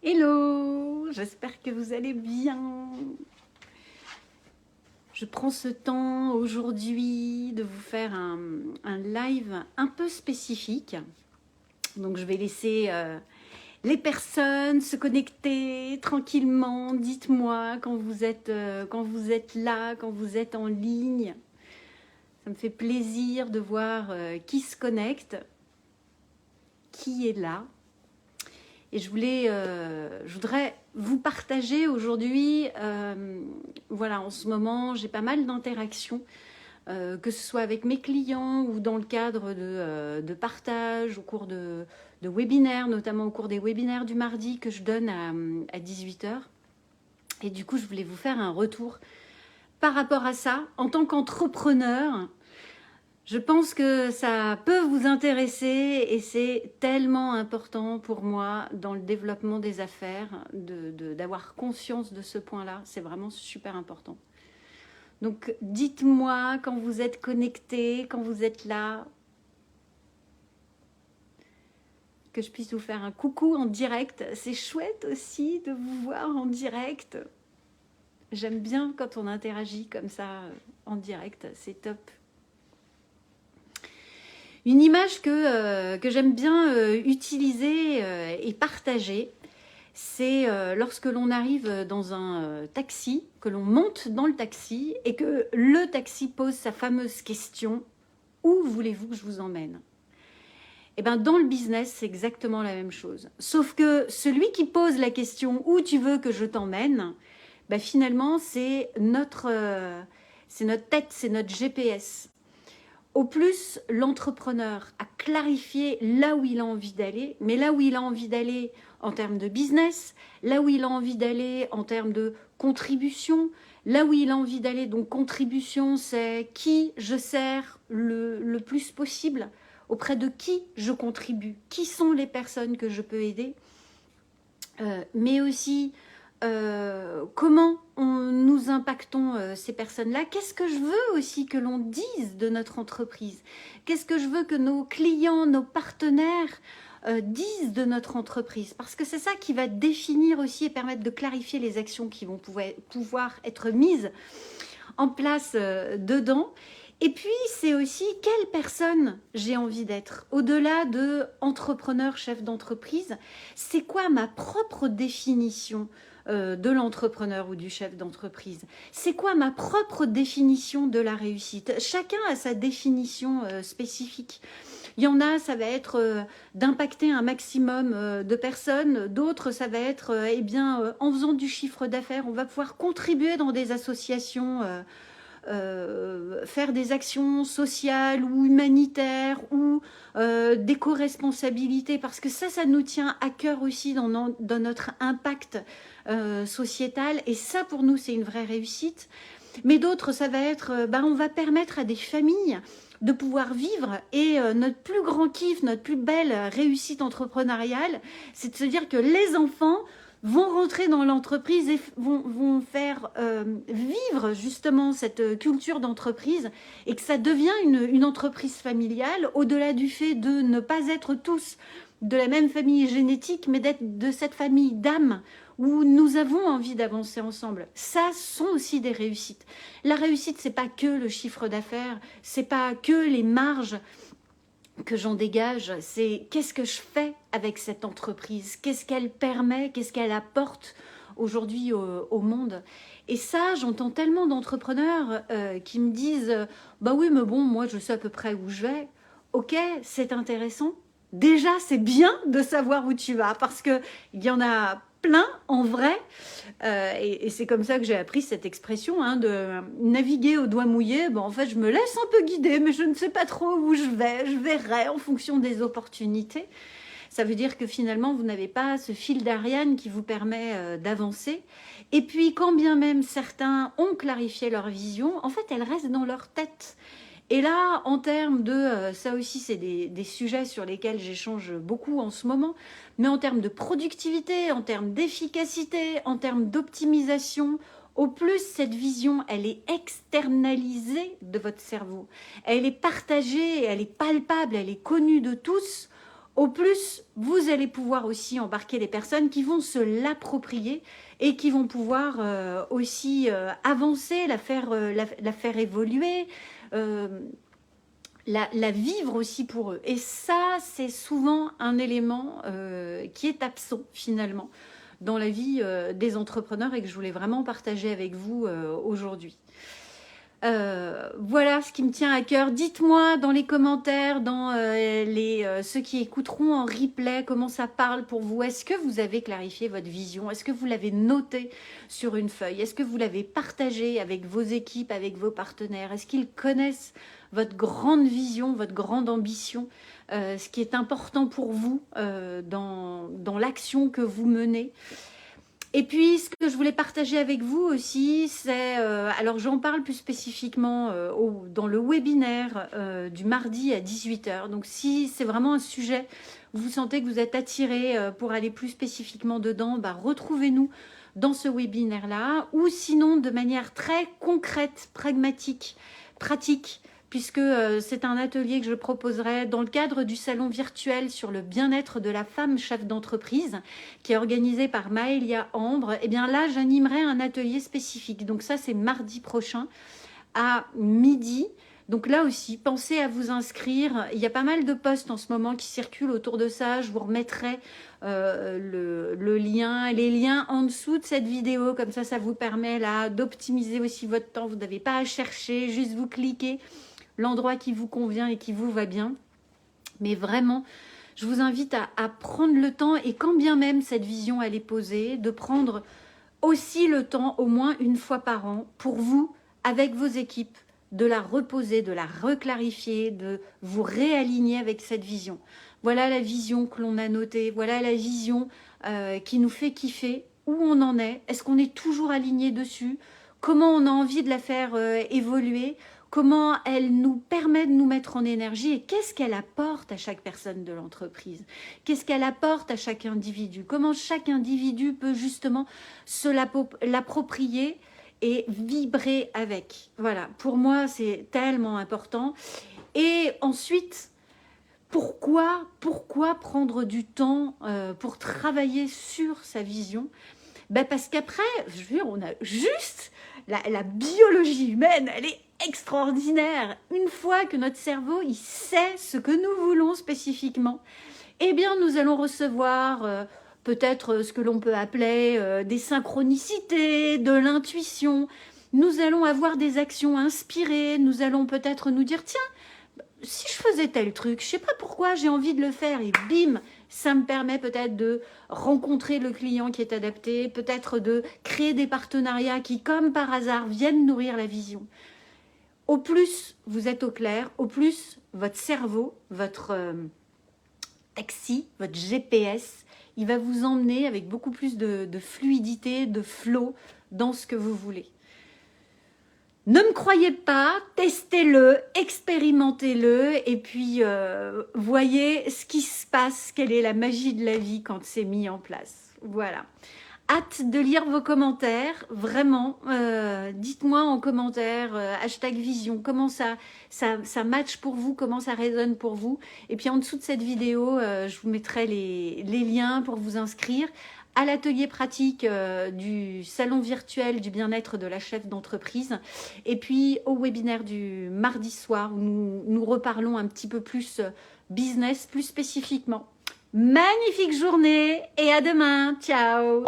Hello, j'espère que vous allez bien. Je prends ce temps aujourd'hui de vous faire un live un peu spécifique. Donc je vais laisser les personnes se connecter tranquillement. Dites-moi quand vous êtes là, quand vous êtes en ligne. Ça me fait plaisir de voir qui se connecte, qui est là. Et je voudrais vous partager aujourd'hui, voilà, en ce moment, j'ai pas mal d'interactions, que ce soit avec mes clients ou dans le cadre de partage, au cours de webinaires, notamment au cours des webinaires du mardi que je donne à 18 h. Et du coup, je voulais vous faire un retour par rapport à ça. En tant qu'entrepreneur, je pense que ça peut vous intéresser et c'est tellement important pour moi dans le développement des affaires d'avoir conscience de ce point-là. C'est vraiment super important. Donc dites-moi quand vous êtes connectés, quand vous êtes là, que je puisse vous faire un coucou en direct. C'est chouette aussi de vous voir en direct. J'aime bien quand on interagit comme ça en direct, c'est top. Une image que j'aime bien utiliser et partager, c'est lorsque l'on arrive dans un taxi, que l'on monte dans le taxi et que le taxi pose sa fameuse question « Où voulez-vous que je vous emmène ?» Eh bien, dans le business, c'est exactement la même chose. Sauf que celui qui pose la question « Où tu veux que je t'emmène ?» ben, finalement, c'est notre tête, c'est notre GPS. Au plus, l'entrepreneur a clarifié là où il a envie d'aller, mais là où il a envie d'aller en termes de business, là où il a envie d'aller en termes de contribution, là où il a envie d'aller, donc contribution, c'est qui je sers le plus possible, auprès de qui je contribue, qui sont les personnes que je peux aider, mais aussi comment nous impactons ces personnes-là. Qu'est-ce que je veux aussi que l'on dise de notre entreprise? Qu'est-ce que je veux que nos clients, nos partenaires disent de notre entreprise? Parce que c'est ça qui va définir aussi et permettre de clarifier les actions qui vont pouvoir être mises en place dedans. Et puis, c'est aussi quelle personne j'ai envie d'être. Au-delà de entrepreneur, chef d'entreprise, c'est quoi ma propre définition de l'entrepreneur ou du chef d'entreprise? C'est quoi ma propre définition de la réussite? Chacun a sa définition spécifique. Il y en a, ça va être d'impacter un maximum de personnes. D'autres, ça va être en faisant du chiffre d'affaires, on va pouvoir contribuer dans des associations, faire des actions sociales ou humanitaires ou d'éco-responsabilité, parce que ça nous tient à cœur aussi dans notre impact sociétal, et ça pour nous c'est une vraie réussite. Mais d'autres, ça va être, on va permettre à des familles de pouvoir vivre, et notre plus grand kiff, notre plus belle réussite entrepreneuriale, c'est de se dire que les enfants vont rentrer dans l'entreprise et vont faire vivre justement cette culture d'entreprise, et que ça devient une entreprise familiale, au-delà du fait de ne pas être tous de la même famille génétique, mais d'être de cette famille d'âme où nous avons envie d'avancer ensemble. Ça sont aussi des réussites. La réussite, c'est pas que le chiffre d'affaires, c'est pas que les marges que j'en dégage, c'est qu'est-ce que je fais avec cette entreprise, qu'est-ce qu'elle permet, qu'est-ce qu'elle apporte aujourd'hui au monde. Et ça, j'entends tellement d'entrepreneurs qui me disent bah oui, mais bon, moi je sais à peu près où je vais. Ok, c'est intéressant. Déjà, c'est bien de savoir où tu vas, parce que il y en a plein en vrai, et c'est comme ça que j'ai appris cette expression de naviguer au doigt mouillé. En fait, je me laisse un peu guider, mais je ne sais pas trop où je vais. Je verrai en fonction des opportunités. Ça veut dire que finalement, vous n'avez pas ce fil d'Ariane qui vous permet d'avancer. Et puis, quand bien même certains ont clarifié leur vision, en fait, elle reste dans leur tête. Et là, en termes de... ça aussi, c'est des sujets sur lesquels j'échange beaucoup en ce moment, mais en termes de productivité, en termes d'efficacité, en termes d'optimisation, au plus, cette vision, elle est externalisée de votre cerveau. Elle est partagée, elle est palpable, elle est connue de tous. au plus vous allez pouvoir aussi embarquer les personnes qui vont se l'approprier et qui vont pouvoir aussi avancer, la faire évoluer, la vivre aussi pour eux. Et ça, c'est souvent un élément qui est absent finalement dans la vie des entrepreneurs et que je voulais vraiment partager avec vous aujourd'hui. Voilà ce qui me tient à cœur. Dites-moi dans les commentaires, dans ceux qui écouteront en replay, comment ça parle pour vous. Est-ce que vous avez clarifié votre vision? Est-ce que vous l'avez noté sur une feuille? Est-ce que vous l'avez partagé avec vos équipes, avec vos partenaires? Est-ce qu'ils connaissent votre grande vision, votre grande ambition, ce qui est important pour vous dans l'action que vous menez? Et puis, ce que je voulais partager avec vous aussi, c'est, alors j'en parle plus spécifiquement dans le webinaire du mardi à 18 h. Donc, si c'est vraiment un sujet où vous sentez que vous êtes attiré pour aller plus spécifiquement dedans, bah, retrouvez-nous dans ce webinaire-là. Ou sinon, de manière très concrète, pragmatique, pratique, puisque c'est un atelier que je proposerai dans le cadre du salon virtuel sur le bien-être de la femme chef d'entreprise, qui est organisé par Maëlia Ambre. Et bien là, j'animerai un atelier spécifique. Donc ça, c'est mardi prochain à midi. Donc là aussi, pensez à vous inscrire. Il y a pas mal de posts en ce moment qui circulent autour de ça. Je vous remettrai le lien, les liens en dessous de cette vidéo. Comme ça vous permet là d'optimiser aussi votre temps. Vous n'avez pas à chercher, juste vous cliquez l'endroit qui vous convient et qui vous va bien. Mais vraiment, je vous invite à prendre le temps, et quand bien même cette vision elle est posée, de prendre aussi le temps, au moins une fois par an, pour vous, avec vos équipes, de la reposer, de la reclarifier, de vous réaligner avec cette vision. Voilà la vision que l'on a notée, voilà la vision qui nous fait kiffer, où on en est, est-ce qu'on est toujours aligné dessus, comment on a envie de la faire évoluer, comment elle nous permet de nous mettre en énergie et qu'est-ce qu'elle apporte à chaque personne de l'entreprise, qu'est-ce qu'elle apporte à chaque individu, comment chaque individu peut justement se l'approprier et vibrer avec. Voilà, pour moi, c'est tellement important. Et ensuite, pourquoi prendre du temps pour travailler sur sa vision? Ben parce qu'après, je veux dire, on a juste la biologie humaine, elle est extraordinaire. Une fois que notre cerveau, il sait ce que nous voulons spécifiquement, eh bien, nous allons recevoir peut-être ce que l'on peut appeler des synchronicités, de l'intuition. Nous allons avoir des actions inspirées. Nous allons peut-être nous dire, tiens, si je faisais tel truc, je sais pas pourquoi j'ai envie de le faire, et bim, ça me permet peut-être de rencontrer le client qui est adapté, peut-être de créer des partenariats qui, comme par hasard, viennent nourrir la vision. Au plus vous êtes au clair, au plus votre cerveau, votre taxi, votre GPS, il va vous emmener avec beaucoup plus de fluidité, de flow dans ce que vous voulez. Ne me croyez pas, testez-le, expérimentez-le et puis voyez ce qui se passe, quelle est la magie de la vie quand c'est mis en place. Voilà. Hâte de lire vos commentaires, vraiment. Dites-moi en commentaire, hashtag vision, comment ça match pour vous, comment ça résonne pour vous. Et puis en dessous de cette vidéo, je vous mettrai les liens pour vous inscrire à l'atelier pratique du salon virtuel du bien-être de la chef d'entreprise et puis au webinaire du mardi soir où nous reparlons un petit peu plus business, plus spécifiquement. Magnifique journée et à demain. Ciao!